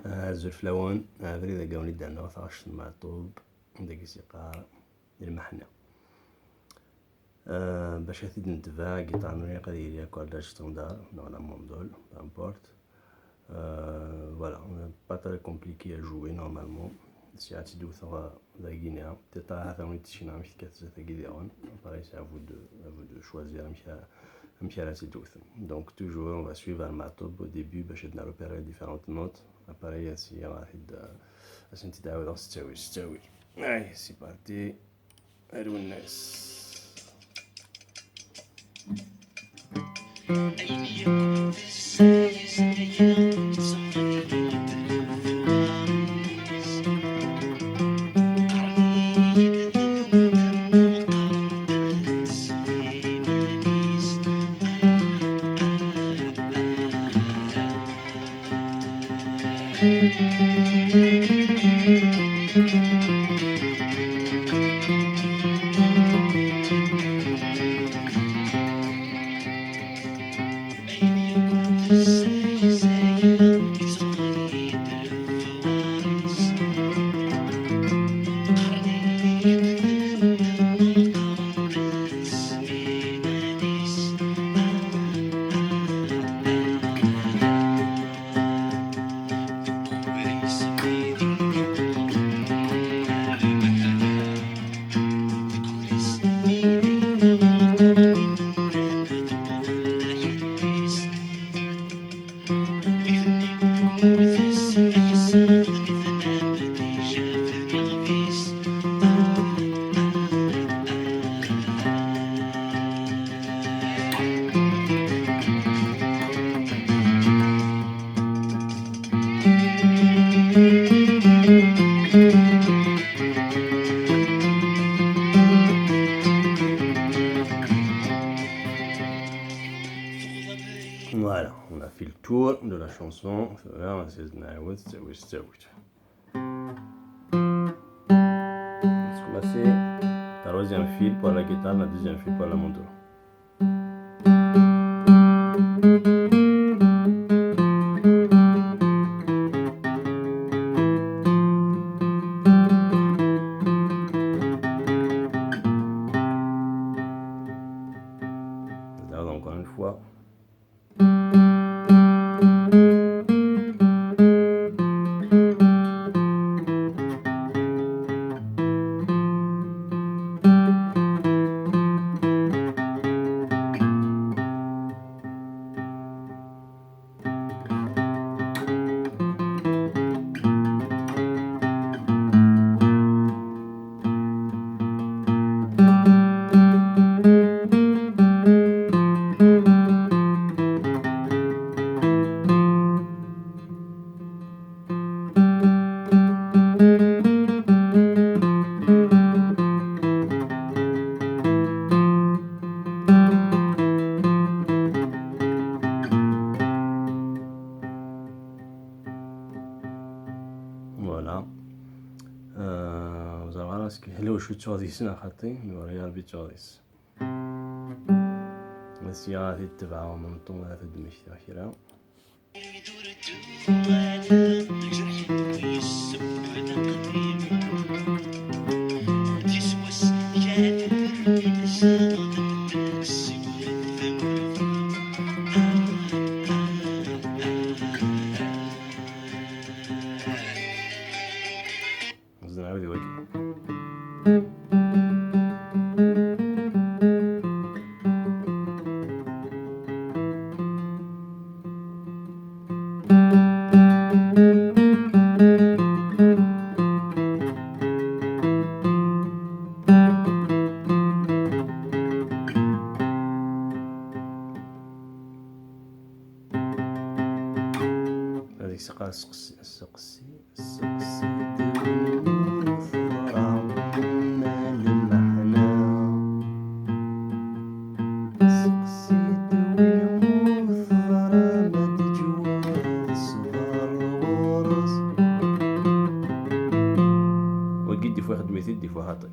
زرفلون فريدة قوني دانا وثاش المعطوب داك سيقار المحنة باش هثيد نتفا قيطانوية قدير كورداج ستاندار نورمالمون دول بامبورت voilà pas très compliqué à jouer normalement si tu dois faire la Guinée tu as à faire une petite chine avec cette Guinée pareil c'est à vous de choisir un petit à donc toujours on va suivre un matou au début باش بدنا repérer différentes notes pareil si واحد عشان تتعود على تستوي اي سي بارتي هادو الناس Voilà, on a fait le tour de la chanson. On va essayer de commencer. Troisième fil pour la guitare, la deuxième fil pour la mandoline. Encore une fois. Voilà. Vous allez voir ce que je suis تشوزيس خاطي ريال بتشوزيس بس يا هذه تبعه من طول هذا دمشق كده هذيك سقسي وقد دي فوا واحد مثيل دي فوا هاطي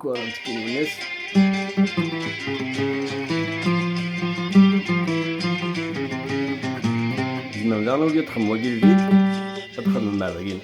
كوا مسكين الناس. زعما ملي غنولي تخمم واقي الفيد تخمم مع باقيين.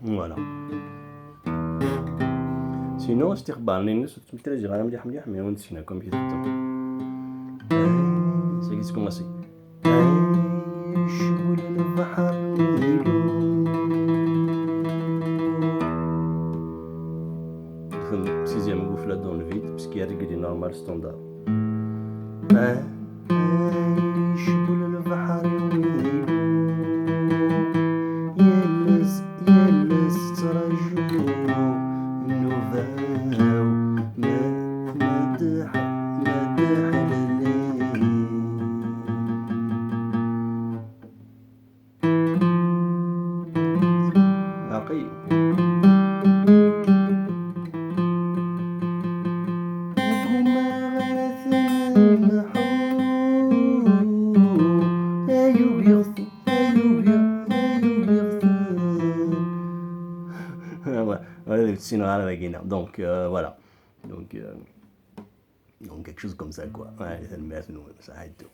فوالا. سينو استقبالني الناس وتمثل غير مليح مليح مي ونسيناكم كي تبداو. سي كوماسي. شغل البحر دخل سيزيام قفلة دون الفيد بسكي ريقلي نورمال ستوندار. شغل البحر يلس يلس ترجو نوفاو مدح عقيل sinon à la vaguina. Donc voilà. Donc quelque chose comme ça quoi. Ouais, ça le met à nous, ça aide tout.